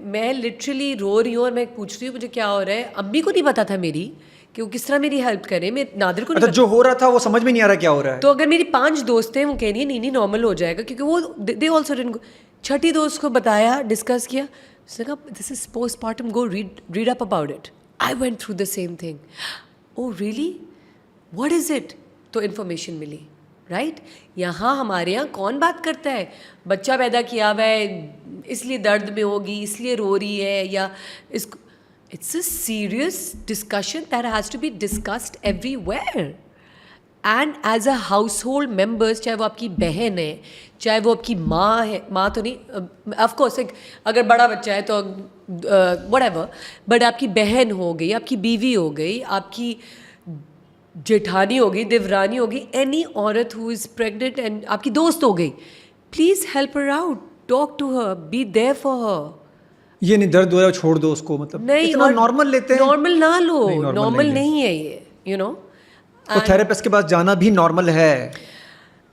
میں لٹرلی رو رہی ہوں اور میں پوچھ رہی ہوں مجھے کیا ہو رہا ہے. امی کو نہیں پتا تھا میری کہ وہ کس طرح میری ہیلپ کریں. میں نادر کو نہیں, جو ہو رہا تھا وہ سمجھ میں نہیں آ رہا کیا ہو رہا ہے. تو اگر میری 5 دوست ہیں وہ کہہ رہی ہیں نہیں نارمل ہو جائے گا, کیونکہ وہ دے آلسو ڈنٹ. چھٹی دوست کو بتایا, ڈسکس کیا, اس نے کہا this is postpartum, go read up about it. I went through the same thing. Oh really, what is it? تو انفارمیشن ملی. رائٹ. یہاں ہمارے یہاں کون بات کرتا ہے, بچہ پیدا کیا ہوا ہے اس لیے درد میں ہوگی, اس لیے رو رہی ہے, یا اس کو. It's a serious discussion that has to be discussed everywhere. And as a household members, چاہے وہ آپ کی بہن ہے, چاہے وہ آپ کی ماں ہے, ماں تو نہیں آف کورس, اگر بڑا بچہ ہے تو وٹ ایور, بٹ آپ کی بہن ہو گئی, آپ کی بیوی ہو گئی, آپ کی جیٹھانی ہو گئی, دیورانی ہو گئی, اینی عورت ہو از پریگننٹ اینڈ آپ کی دوست ہو گئی, please help her out, talk to her, be there for her. یہ نہیں درد ہو رہا ہے چھوڑ دو اس کو, مطلب نہیں, اتنا نارمل لیتے ہیں. نارمل نہ لو, نارمل نہیں ہے یہ, یو نو. تو تھراپسٹ کے پاس جانا بھی نارمل ہے.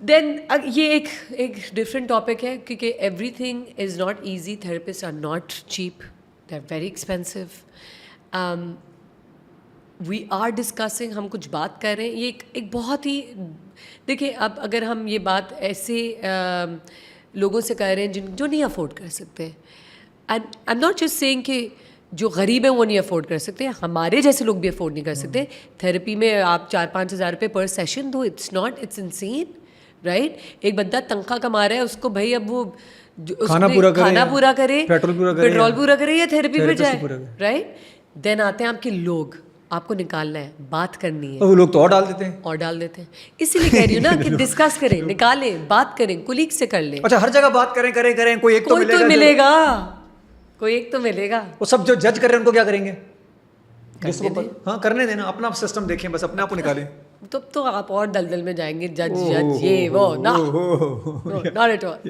دین یہ ایک ڈفرینٹ ٹاپک ہے, کیونکہ everything is not easy. Therapists are not cheap, they are very expensive. We are discussing, ہم کچھ بات کر رہے ہیں. یہ ایک بہت ہی, دیکھیں اب اگر ہم یہ بات ایسے لوگوں سے کر رہے ہیں جو نہیں افورڈ کر سکتے, and I am not just saying کہ جو غریب ہیں وہ نہیں افورڈ کر سکتے, ہمارے جیسے لوگ بھی افورڈ نہیں کر سکتے. تھراپی میں آپ 4-5 ہزار روپے پر سیشن دو, اٹس انسین. رائٹ. ایک بندہ تنخواہ کما رہا ہے, اس کو بھائی اب وہ کھانا پورا کرے, پیٹرول پورا کرے, یا تھراپی پہ جائے. رائٹ. دین آتے ہیں آپ کے لوگ, آپ کو نکالنا ہے, بات کرنی ہے. وہ لوگ تو اور ڈال دیتے ہیں. اسی لیے کہہ رہی ہوں نا کہ ڈسکس کریں, نکالیں, بات کریں, کولیگ سے کر لیں. اچھا, ہر جگہ بات کریں, کوئی ایک تو ملے گا, کوئی ایک تو ملے گا. وہ سب جو جج کر رہے ہیں ان کو کیا کریں گے؟ ہاں, کرنے دینا, اپنا سسٹم دیکھیں, بس اپنے آپ کو نکالیں. تو آپ اور دلدل میں جائیں گے, جج یہ وہ, ناٹ ایٹ آل.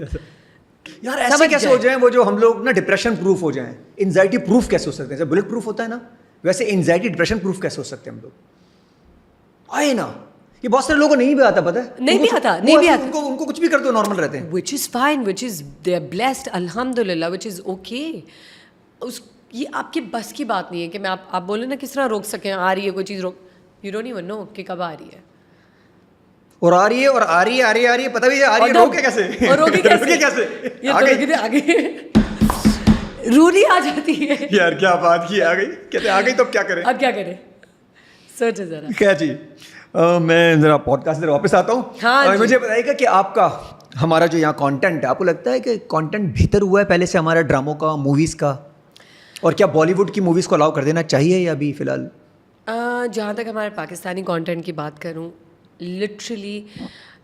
یار ایسے کیسے ہو جائیں وہ جو ہم لوگ نا ڈپریشن پروف ہو جائیں, انزائٹی پروف کیسے ہو سکتے ہیں؟ جیسے بلٹ پروف ہوتا ہے نا, ویسے انزائٹی ڈپریشن پروف کیسے ہو سکتے ہیں ہم لوگ؟ آئے نا, یہ بہت سارے لوگوں کو نہیں بھی آتا, پتہ ہے نہیں بھی آتا, ان کو کچھ بھی کر دو نارمل رہتے ہیں. which is fine, which is they are blessed, alhamdulillah, which is okay. یہ آپ کے بس کی بات نہیں ہے کہ میں آپ بولیں نا کس طرح روک سکیں. آ رہی ہے کوئی چیز, روک, you don't even know کہ کب آ رہی ہے, اور آ رہی ہے, پتہ بھی ہے آ رہی ہے, روکے کیسے, اور روکے کیسے, آگے رولی آ جاتی ہے. یار کیا بات کی, آ گئی, کہتے آ گئی تو اب کیا کریں, اب کیا کریں, سوچے ذرا. کیا جی, میں ذرا پوڈ کاسٹ سے واپس آتا ہوں. ہاں, مجھے بتائیے گا کہ آپ کا ہمارا جو یہاں کانٹینٹ ہے, آپ کو لگتا ہے کہ کانٹینٹ بہتر ہوا ہے پہلے سے ہمارا ڈراموں کا, موویز کا, اور کیا بالی ووڈ کی موویز کو الاؤ کر دینا چاہیے یا ابھی فی الحال؟ جہاں تک ہمارے پاکستانی کانٹینٹ کی بات کروں, لٹرلی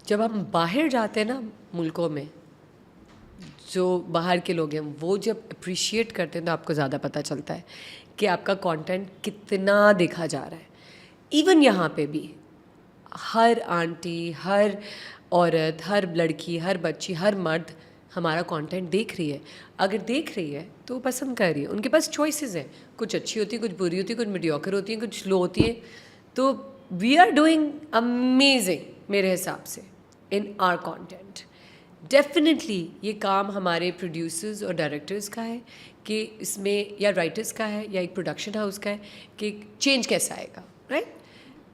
جب ہم باہر جاتے ہیں نا ملکوں میں, جو باہر کے لوگ ہیں وہ جب اپریشیٹ کرتے ہیں تو آپ کو زیادہ پتہ چلتا ہے کہ آپ کا کانٹینٹ کتنا دیکھا جا رہا ہے. ایون یہاں پہ بھی ہر آنٹی, ہر عورت, ہر لڑکی, ہر بچی, ہر مرد ہمارا کانٹینٹ دیکھ رہی ہے. اگر دیکھ رہی ہے تو وہ پسند کر رہی ہے. ان کے پاس چوائسیز ہیں, کچھ اچھی ہوتی ہیں, کچھ بری ہوتی ہیں, کچھ میڈیوکر ہوتی ہیں, کچھ لو ہوتی ہیں. تو وی آر ڈوئنگ امیزنگ میرے حساب سے ان آر کانٹینٹ. ڈیفینیٹلی یہ کام ہمارے پروڈیوسرز اور ڈائریکٹرز کا ہے کہ اس میں, یا رائٹرز کا ہے یا ایک پروڈکشن ہاؤس کا ہے کہ چینج کیسا آئے گا. رائٹ,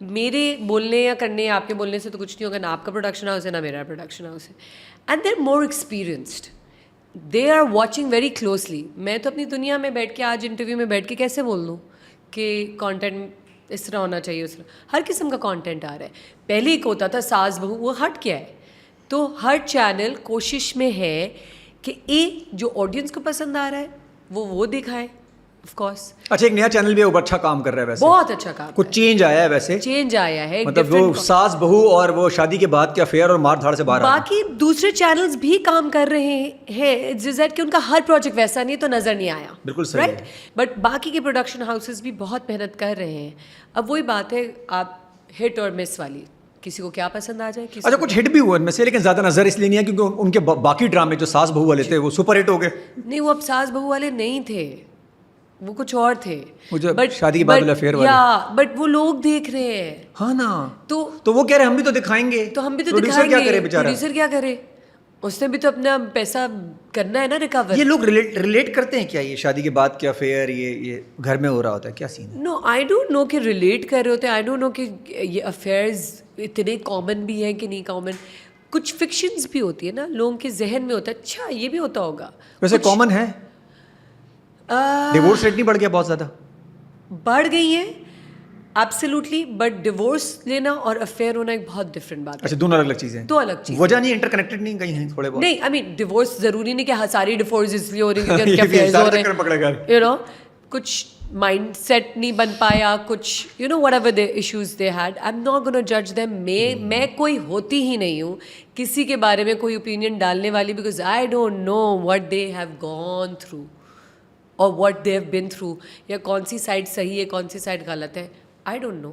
میرے بولنے یا کرنے یا آپ کے بولنے سے تو کچھ نہیں ہوگا. نہ آپ کا پروڈکشن ہاؤس ہے نہ میرا پروڈکشن ہاؤس ہے. And they are more experienced, they are watching very closely. میں تو اپنی دنیا میں بیٹھ کے آج انٹرویو میں بیٹھ کے کیسے بول دوں کہ کانٹینٹ اس طرح ہونا چاہیے, اس طرح ہر قسم کا کانٹینٹ آ رہا ہے. پہلے ایک ہوتا تھا ساس بہو, وہ ہٹ کیا ہے. تو ہر چینل کوشش میں ہے کہ ایک جو آڈینس کو پسند آ رہا ہے وہ دکھائے. Of course. اچھا, ایک نیا چینل بھی اوپر اچھا کام کر رہا ہے ویسے, بہت اچھا کام, کچھ چینج آیا ہے ویسے, چینج آیا ہے, مطلب وہ ساس بہو اور وہ شادی کے بعد کے افیئر اور مار دھاڑ سے باہر. باقی دوسرے چینلز بھی کام کر رہے ہیں, کہ ان کا ہر پروجیکٹ ویسا نہیں تو نظر نہیں آیا. بالکل صحیح, رائٹ. بٹ باقی کے پروڈکشن ہاؤسز بھی بہت محنت کر رہے ہیں. اب وہی بات ہے, آپ ہٹ اور مس والی, کسی کو کیا پسند آ جائے. اچھا, کچھ ہٹ بھی ہوا ان میں سے, لیکن زیادہ نظر اس لیے نہیں ہے کیونکہ ان کے باقی ڈرامے جو ساس بہو والے تھے وہ سپر ہٹ ہو گئے. نہیں, وہ اب ساس بہو والے نہیں تھے, وہ کچھ اور تھے. بٹ شادی کے بعد افیئر والے, بٹ وہ لوگ دیکھ رہے ہیں. ہاں نا, تو وہ کہہ رہے ہم بھی تو دکھائیں گے. تو ہم بھی تو دکھائیں گے. پروڈیوسر کیا کرے, اس نے بھی تو اپنا پیسہ کرنا ہے نا ریکور. یہ لوگ ریلیٹ کرتے ہیں کیا, یہ شادی کے بعد کے افیئر یہ گھر میں ہو رہا ہوتا ہے, کیا سین ہے؟ نو, آئی ڈونٹ نو کہ ریلیٹ کر رہے ہوتے ہیں. آئی ڈونٹ نو کہ یہ افیئرز اتنے کامن بھی ہیں کہ نہیں کامن. کچھ فکشنز بھی ہوتی ہے نا, لوگوں کے ذہن میں ہوتا ہے اچھا یہ بھی ہوتا ہوگا. ویسے کامن ہے, ڈیورس ریٹ نہیں بڑھ گیا بہت زیادہ؟ بڑھ گئی ہیں ایبسلیوٹلی, بٹ ڈیورس لینا اور افیئر ہونا ایک بہت ڈفرینٹ بات ہے. اچھا, دونوں الگ چیزیں, دو الگ چیزیں. وجہ نہیں انٹر کنیکٹڈ نہیں کہیں ہیں تھوڑے بہت؟ نہیں, آئی مین ڈیورس ضروری نہیں کہ ساری ڈیورس اس لیے ہو رہی ہے کیونکہ افیئرز ہو رہے ہیں, یو نو, کچھ مائنڈ سیٹ نہیں بن پایا, کچھ you know whatever they issues they had. I am not gonna جج دیم. میں کوئی ہوتی ہی نہیں ہوں کسی کے بارے میں کوئی اوپینین ڈالنے والی, because I don't know what they have gone through or what they have been through, یا کون سی سائڈ صحیح ہے کون سی سائڈ غلط ہے. آئی ڈونٹ نو,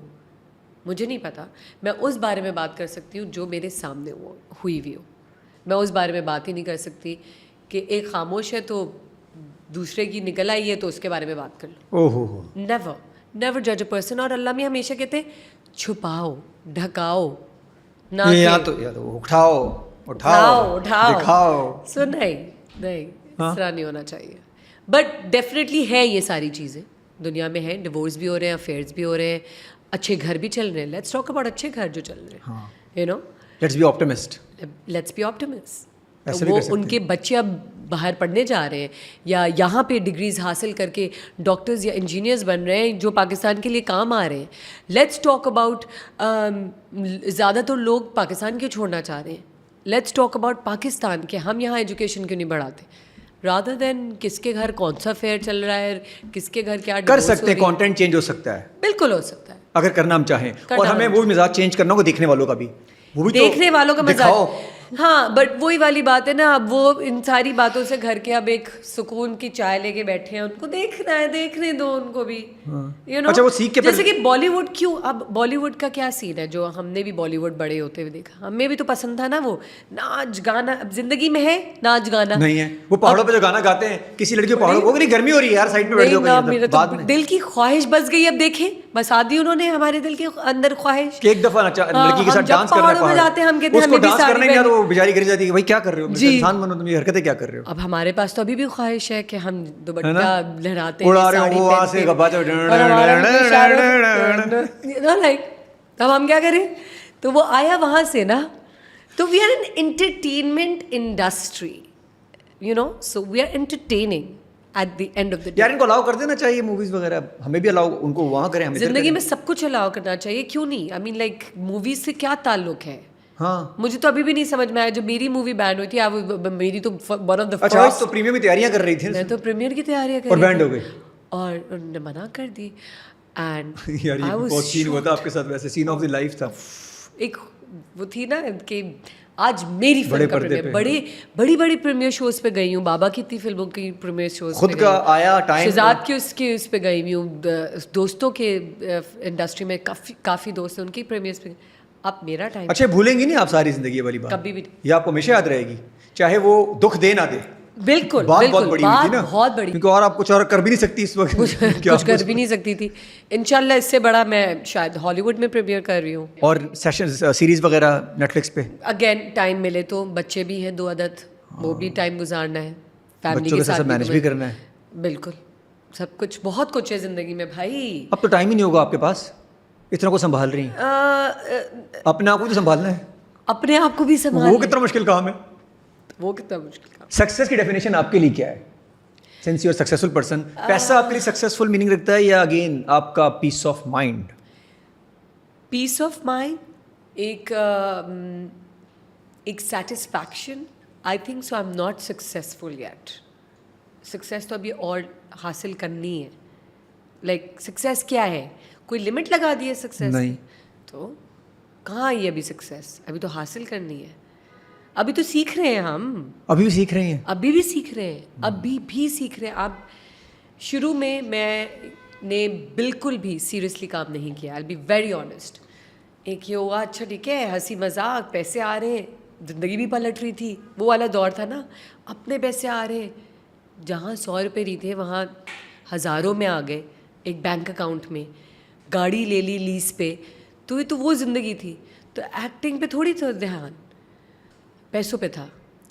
مجھے نہیں پتہ. میں اس بارے میں بات کر سکتی ہوں جو میرے سامنے ہوئی ہوئی ہو. میں اس بارے میں بات ہی نہیں کر سکتی کہ ایک خاموش ہے تو دوسرے کی نکل آئی ہے تو اس کے بارے میں بات کر لو. نیور جج اے پرسن. اور اللہ میں ہمیشہ کہتے ہیں چھپاؤ, ڈھکاؤ نہ, اٹھاؤ دکھاؤ. سو نہیں, اس طرح نہیں ہونا چاہیے. بٹ ڈیفینیٹلی ہے یہ ساری چیزیں دنیا میں ہیں. ڈیورس بھی ہو رہے ہیں, افیئرز بھی ہو رہے ہیں, اچھے گھر بھی چل رہے ہیں. لیٹس ٹاک اباؤٹ اچھے گھر جو چل رہے ہیں, you know. Let's be optimist. وہ ان کے بچے اب باہر پڑھنے جا رہے ہیں یا یہاں پہ ڈگریز حاصل کر کے ڈاکٹرز یا انجینئرز بن رہے ہیں جو پاکستان کے لیے کام آ رہے ہیں. لیٹس ٹاک اباؤٹ, زیادہ تر لوگ پاکستان کیوں چھوڑنا چاہ رہے ہیں. لیٹس ٹاک اباؤٹ پاکستان کہ ہم یہاں ایجوکیشن کیوں نہیں بڑھاتے, رادر دین کس کے گھر کون سا فیئر چل رہا ہے, کس کے گھر کیا کر سکتے ہیں. کانٹینٹ چینج ہو سکتا ہے, بالکل ہو سکتا ہے اگر کرنا ہم چاہیں, اور ہمیں وہ مزاج چینج کرنا ہوگا دیکھنے والوں کا بھی. دیکھنے والوں کا مزاج, ہاں, بٹ وہی والی بات ہے نا. اب وہ ان ساری باتوں سے گھر کے اب ایک سکون کی چائے لے کے بیٹھے ہیں, ان کو دیکھنا ہے, دیکھنے دو ان کو بھی, یو نو. اچھا, وہ سیکھ کے جیسے کہ بالی ووڈ کیوں, اب بالی ووڈ کا کیا سین ہے جو ہم نے بھی بالی ووڈ بڑے ہوتے ہوئے دیکھا, ہمیں بھی تو پسند تھا نا وہ ناچ گانا. اب زندگی میں ہے ناچ گانا نہیں ہے. وہ پہاڑوں پہ جو گانا گاتے ہیں کسی لڑکی پہاڑوں, وہ گرمی ہو رہی ہے یار, سائڈ پہ بیٹھ جاؤ. میرا تو دل کی خواہش بس گئی. اب دیکھیں بسا دی انہوں نے ہمارے دل کے اندر خواہش کہ ایک دفعہ لڑکی کے ساتھ ڈانس کرنا ہے, جاتے ہیں ہم کہتے ہیں ہمیں بھی ساری نہیں, وہ بیچاری گر جاتی ہے, بھائی کیا کر رہے ہو, انسان بنو, تم یہ حرکتیں کیا کر رہے ہو. اب ہمارے پاس تو ابھی بھی خواہش ہے کہ ہم دوپٹہ لہراتے اڑا رہے ہو, وہاں سے لائک, اب ہم کیا کریں. تو وہ آیا وہاں سے نا. تو we are in entertainment industry, you know, so we are entertaining at the end of the day. یار ان کو الاؤ کر دینا چاہیے موویز وغیرہ, ہمیں بھی الاؤ, ان کو وہاں کریں. زندگی میں سب کچھ الاؤ کرنا چاہیے, کیوں نہیں. آئی مین لائک موویز سے کیا تعلق ہے. ہاں, مجھے تو ابھی بھی نہیں سمجھ میں آیا جب میری مووی بینڈ ہوئی تھی. میری تو ون آف دا فرسٹ. اچھا, آپ تو پریمیئر کی تیاریاں کر رہی تھی. میں تو پریمیئر کی تیاریاں کر رہی تھی اور بینڈ ہو گئی, اور انہوں نے منع کر دی. اینڈ یار یہ بہت سین ہوا تھا آپ کے ساتھ, ویسے سین آف دی لائف تھا. ایک وہ تھی نا کہ آج میری فلم کا پریمیئر, بڑی بڑی پریمیئر شوز پہ گئی ہوں, بابا کی اتنی فلموں کی پریمیئر شوز خود کا آیا ٹائم, شہزاد کی اس پہ گئی ہوئی ہوں, دوستوں کے انڈسٹری میں کافی دوست ہیں ان کی پریمیئرز پہ. اب میرا ٹائم. اچھا بھولیں گی نہیں آپ ساری زندگی والی بات کبھی بھی, یہ آپ کو ہمیشہ یاد رہے گی, چاہے وہ دکھ دے نہ دے. بالکل بات بہت بڑی ہوئی تھی نا, بہت بڑی, کیونکہ اور آپ کچھ اور کر بھی نہیں سکتی اس وقت, کچھ کر بھی نہیں سکتی تھی. انشاءاللہ اس سے بڑا میں شاید ہالی ووڈ میں پریمیئر کر رہی ہوں. اور سیشن سیریز وغیرہ نیٹ فلکس پہ اگین ٹائم ملے تو, بچے بھی ہیں 2 عدد, وہ بھی ٹائم گزارنا ہے, فیملی بچوں کے کے ساتھ مینیج بھی کرنا ہے. بالکل, سب کچھ, بہت کچھ ہے زندگی میں بھائی. اب تو ٹائم ہی نہیں ہوگا آپ کے پاس, اتنا کو سنبھال رہی ہیں, اپنے آپ کو تو سنبھالنا ہے, اپنے آپ کو بھی سنبھالنا. وہ کتنا مشکل کام ہے, وہ کتنا مشکل کام. سکسیس کی ڈیفینیشن آپ کے لیے کیا ہے, since you are successful person, پیسہ آپ کے لیے سکسیسفل میننگ رکھتا ہے یا اگین آپ کا peace of mind? Peace of mind, ایک satisfaction. I think so I am not successful yet. Success تو ابھی اور حاصل کرنی ہے. لائک سکسیز کیا ہے, کوئی لمٹ لگا دی ہے سکسیز نہیں, تو کہاں آئی ابھی سکسیز, ابھی تو حاصل کرنی ہے. ابھی تو سیکھ رہے ہیں ہم, ابھی بھی سیکھ رہے ہیں, ابھی بھی سیکھ رہے ہیں, ابھی بھی سیکھ رہے ہیں. اب شروع میں نے بالکل بھی سیریسلی کام نہیں کیا, I'll be very honest. ایک یہ ہوا, اچھا ٹھیک ہے, ہنسی مذاق, پیسے آ رہے ہیں, زندگی بھی پلٹ رہی تھی, وہ والا دور تھا نا, اپنے پیسے آ رہے ہیں, جہاں 100 روپے نہیں تھے وہاں ہزاروں میں آ گئے ایک بینک اکاؤنٹ میں, گاڑی لے لی لیز پہ. تو یہ تو وہ زندگی تھی. تو ایکٹنگ پہ تھوڑی تھا دھیان, پیسوں پہ تھا.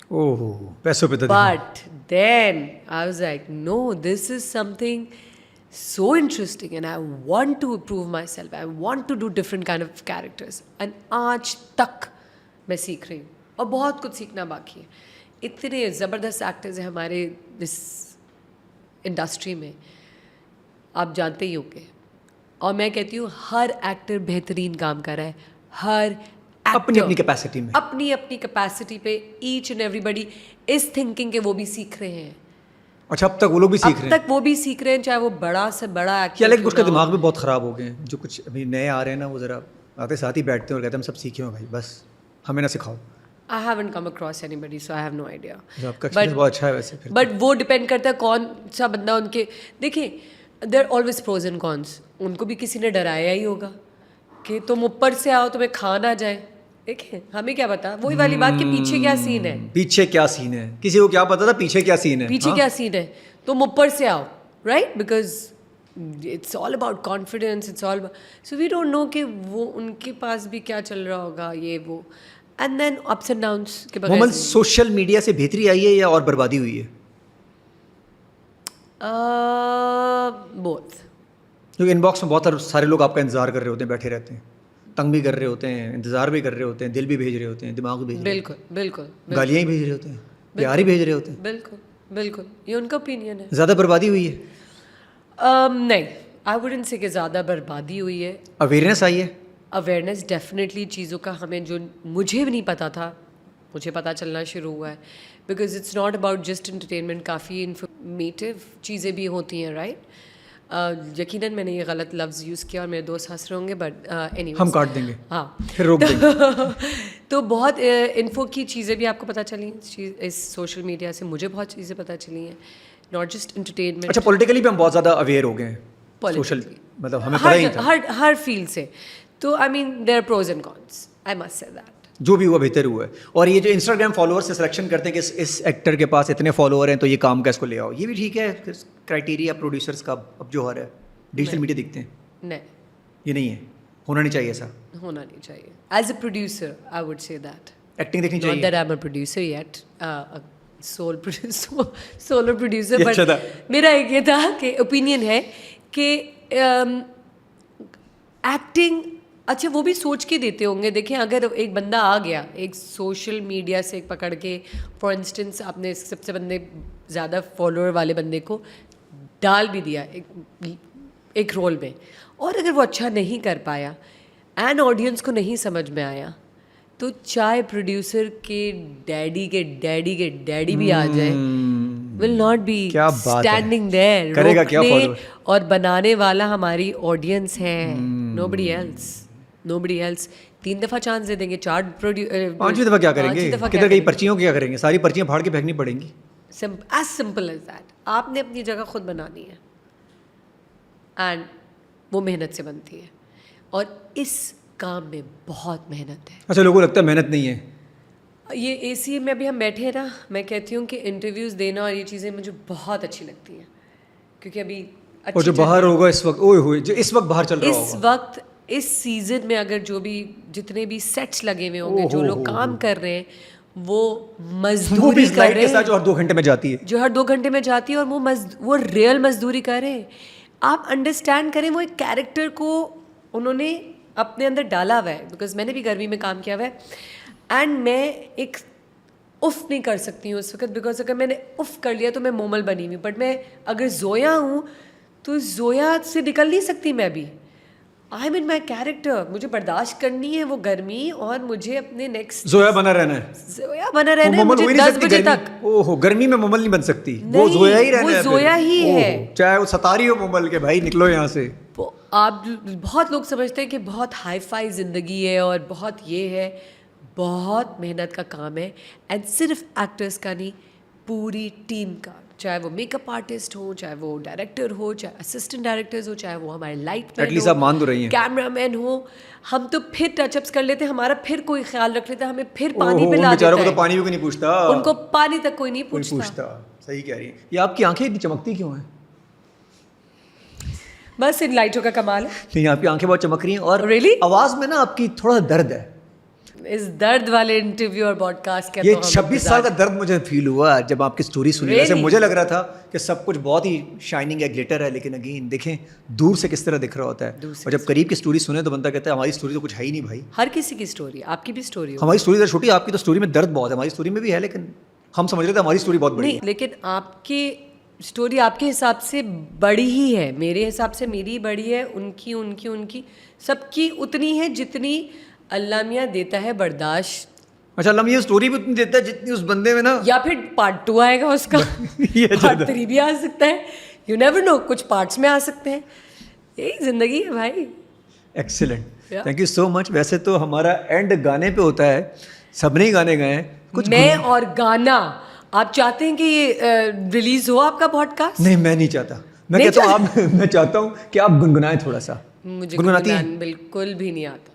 اوہ پیسوں پہ تھا. But then I was like no, this is something so interesting and I want to prove myself. I want to do different kind of characters. And آج تک میں سیکھ رہی ہوں اور بہت کچھ سیکھنا باقی ہے. اتنے زبردست ایکٹرز ہیں ہمارے اس انڈسٹری میں, آپ جانتے ہی ہوں گے. اور میں کہتی ہوں ہر ایکٹر بہترین کام کر رہا ہے, ہر اپنی اپنی کیپیسٹی میں, اپنی اپنی کیپیسٹی پہ. Each and everybody is thinking کہ وہ بھی سیکھ رہے ہیں. اچھا اب تک وہ لوگ بھی سیکھ رہے ہیں, اب تک وہ بھی سیکھ رہے ہیں, چاہے وہ بڑا سے بڑا ایکٹر. کیا لیکن اس کا دماغ بھی بہت خراب ہو گئے ہیں, جو کچھ ابھی نئے آ رہے ہیں نا, وہ ذرا آتے ساتھ ہی بیٹھتے ہیں اور کہتے ہیں ہم سب سیکھے ہو بھائی, بس ہمیں نہ سکھاؤ. I haven't come across anybody, so I have no idea. آپ کا ایکسپیرینس بہت اچھا ہے ویسے. بٹ وہ ڈپینڈ کرتا ہے کون سا بندہ ان کے. دیکھیں دیر آلویز پروز اینڈ کونس. ان کو بھی کسی نے ڈرایا ہی ہوگا کہ تم اوپر سے آؤ تمہیں کھا نہ جائے. دیکھیں ہمیں کیا پتا, وہی والی بات کہ پیچھے کیا سین ہے, پیچھے کیا سین ہے, کسی کو کیا پتا تھا پیچھے کیا سین ہے, پیچھے کیا سین ہے. تم اوپر سے آؤ, right, because it's all about confidence, it's all about, so we don't know کہ وہ ان کے پاس بھی کیا چل رہا ہوگا, یہ وہ. And then ups and downs کے بغیر. محمد سوشل میڈیا سے بہتری آئی ہے یا اور بربادی ہوئی ہے؟ بوتھ. کیونکہ ان باکس میں بہت سارے لوگ آپ کا انتظار کر رہے ہوتے ہیں, بیٹھے رہتے ہیں, تنگ بھی کر رہے ہوتے ہیں, انتظار بھی کر رہے ہوتے ہیں, دل بھی بھیج رہے ہوتے ہیں, دماغ بھی بھیج رہے ہوتے ہیں, بالکل گالیاں ہی بھیج رہے ہوتے ہیں, پیار ہی بھیج رہے ہوتے ہیں. بالکل بالکل, یہ ان کا اوپینین ہے. زیادہ بربادی ہوئی ہے؟ نہیں, آئی ووڈنٹ سے کہ زیادہ بربادی ہوئی ہے. اویئرنیس آئی ہے؟ اویئرنیس ڈیفینیٹلی, چیزوں کا ہمیں جو مجھے بھی نہیں پتا تھا, مجھے پتہ چلنا شروع ہوا ہے. Because it's not about just entertainment, کافی انفارمیٹیو چیزیں بھی ہوتی ہیں, رائٹ. یقیناً میں نے یہ غلط لفظ یوز کیا اور میرے دوست ہنس رہے ہوں گے, بٹ اینی ہم کاٹ دیں گے, ہاں پھر روک دیں گے. تو بہت انفو کی چیزیں بھی آپ کو پتہ چلی اس سوشل میڈیا سے. مجھے بہت چیزیں پتہ چلی ہیں, ناٹ جسٹ انٹرٹینمنٹ. اچھا پولیٹیکلی بھی ہم بہت زیادہ اویئر ہو گئے ہیں, سوشل مطلب ہمیں پتہ ہی تھا ہر فیلڈ سے. تو I mean there are pros and cons, I must say that. جو بھی ہوا بہتر ہوا ہے. اور یہ جو انسٹاگرام فالوور سے سلیکشن کرتے ہیں کہ اس ایکٹر کے پاس اتنے فالوور ہیں تو یہ کام کا اس کو لے آؤ, یہ بھی ٹھیک ہے کرائٹیریا پروڈیوسرس کا اب جو ہو رہا ہے, ڈیجیٹل میڈیا دیکھتے ہیں. نہیں, یہ نہیں ہے, ہونا نہیں چاہیے ایسا. ہونا نہیں چاہیے. As a producer I would say that. Acting دیکھنی Not چاہیے. that I'm a producer yet, solo producer, but میرا ایک یہ تھا کہ اوپینین ہے کہ ایکٹنگ, اچھا وہ بھی سوچ کے دیتے ہوں گے. دیکھیں اگر ایک بندہ آ گیا ایک سوشل میڈیا سے پکڑ کے, فار انسٹنس آپ نے سب سے زیادہ فالوور والے بندے کو ڈال بھی دیا ایک رول میں, اور اگر وہ اچھا نہیں کر پایا اینڈ آڈینس کو نہیں سمجھ میں آیا, تو چاہے پروڈیوسر کے ڈیڈی کے ڈیڈی کے ڈیڈی بھی آ جائے, ول ناٹ بی اسٹینڈنگ دیر. کرے گا کیا فالو, اور بنانے والا ہماری آڈینس ہے, نوبڈی ایلس. 3 دفعہ چانس دے دیں گے, 4 5ویں دفعہ کیا کریں گے, کدھر گئی پرچیوں کیا کریں گے, ساری پرچیاں پھاڑ کے پھینکنی پڑیں گی. As simple as that. آپ نے اپنی جگہ خود بنانی ہے اینڈ وہ محنت سے بنتی ہے, اور اس کام میں بہت محنت ہے. اچھا, لوگوں کو لگتا ہے محنت نہیں ہے. یہ اے سی میں ابھی ہم بیٹھے ہیں نا, میں کہتی ہوں کہ انٹرویوز دینا اور یہ چیزیں مجھے بہت اچھی لگتی ہیں, کیونکہ ابھی اور جو باہر ہوگا اس وقت, اوئے ہوئے جو اس وقت باہر چل رہا ہوگا, اس وقت اس سیزن میں اگر جو بھی جتنے بھی سیٹس لگے ہوئے ہوں گے, جو لوگ کام کر رہے ہیں, وہ مزدوری کر رہے ہیں, جو ہر 2 گھنٹے میں جاتی ہے, جو ہر 2 گھنٹے میں جاتی ہے, اور وہ ریئل مزدوری کر رہے ہیں. آپ انڈرسٹینڈ کریں, وہ ایک کیریکٹر کو انہوں نے اپنے اندر ڈالا ہوا ہے. بیکاز میں نے بھی گرمی میں کام کیا ہوا ہے, اینڈ میں ایک اف نہیں کر سکتی ہوں اس وقت, بیکاز اگر میں نے اف کر لیا تو میں مومل بنی ہوئی. بٹ میں اگر زویا ہوں تو زویا سے نکل نہیں سکتی میں بھی. I am in my character, مجھے برداشت کرنی ہے وہ گرمی, اور مجھے اپنے نیکسٹ زویا بنا رہنا ہے, زویا بنا رہنا ہے مجھے 10 بجے تک. اوہ, گرمی میں مومل نہیں بن سکتی, وہ زویا ہی رہنا ہے, وہ زویا ہی ہے, چاہے وہ ستاری ہو مومل کے, بھائی نکلو یہاں سے. آپ بہت لوگ سمجھتے ہیں کہ بہت ہائی فائی زندگی ہے اور بہت یہ ہے, بہت محنت کا کام ہے. اینڈ صرف ایکٹرس کا نہیں, پوری ٹیم کا, چاہے وہ میک اپ آرٹسٹ ہو, چاہے وہ ڈائریکٹر ہو, چاہے اسسٹنٹ ڈائریکٹرز ہو, چاہے وہ ہمارے لائٹ مین ہو, کیمرہ مین ہو. ہم تو پھر ٹچ اپس کر لیتے ہیں, ہمارا پھر کوئی خیال رکھ لیتا ہے, ہمیں پھر پانی پلا دیتا ہے. بیچاروں کو تو پانی بھی نہیں پوچھتا, ان کو پانی تک کوئی نہیں پوچھتا. صحیح کہہ رہی ہیں. یہ آپ کی آنکھیں اتنی چمکتی کیوں ہیں؟ بس ان لائٹوں کا کمال ہے. نہیں, آپ کی آنکھیں بہت چمک رہی ہیں, اور Really? آواز میں نا آپ کی تھوڑا درد ہے. اس درد والے انٹرویو اور پوڈ کاسٹ کا یہ 26 سال کا درد مجھے فیل ہوا جب آپ کی سٹوری سنی. ویسے مجھے لگ رہا تھا کہ سب کچھ بہت ہی شائننگ ہے, گلیٹر ہے, لیکن اگین دیکھیں دور سے کس طرح دکھ رہا ہوتا ہے, اور جب قریب کی سٹوری سنے تو بندہ کہتا ہے ہماری سٹوری تو کچھ ہے ہی نہیں بھائی. ہر کسی کی سٹوری, آپ کی بھی سٹوری ہماری سٹوری تو چھوٹی, آپ کی تو سٹوری میں درد بہت ہے. ہماری سٹوری میں بھی ہے, لیکن ہم سمجھ رہے تھے ہماری سٹوری بہت بڑی ہے. لیکن آپ کی سٹوری آپ کے حساب سے بڑی ہی ہے, میرے حساب سے میری بڑی ہے, ان کی سب کی اتنی ہے جتنی اللہ میاں دیتا ہے برداشت. اچھا, اللہ یہ سٹوری بھی اتنی دیتا ہے جتنی اس بندے میں نا, یا پھر پارٹ 2 آئے گا اس کا, پارٹ 3 بھی آ سکتا ہے, یو نیور نو, کچھ پارٹس میں آ سکتے ہیں. یہی زندگی ہے بھائی. ایکسیلنٹ, تھینک یو سو مچ. ویسے تو ہمارا اینڈ گانے پہ ہوتا ہے, سب نے ہی گانے گائے ہیں. میں اور گانا, آپ چاہتے ہیں کہ یہ ریلیز ہو آپ کا پوڈ کاسٹ؟ نہیں, میں نہیں چاہتا. میں کہتا ہوں میں چاہتا ہوں کہ آپ گنگنائیں تھوڑا سا. مجھے گنگنانا بالکل بھی نہیں آتا.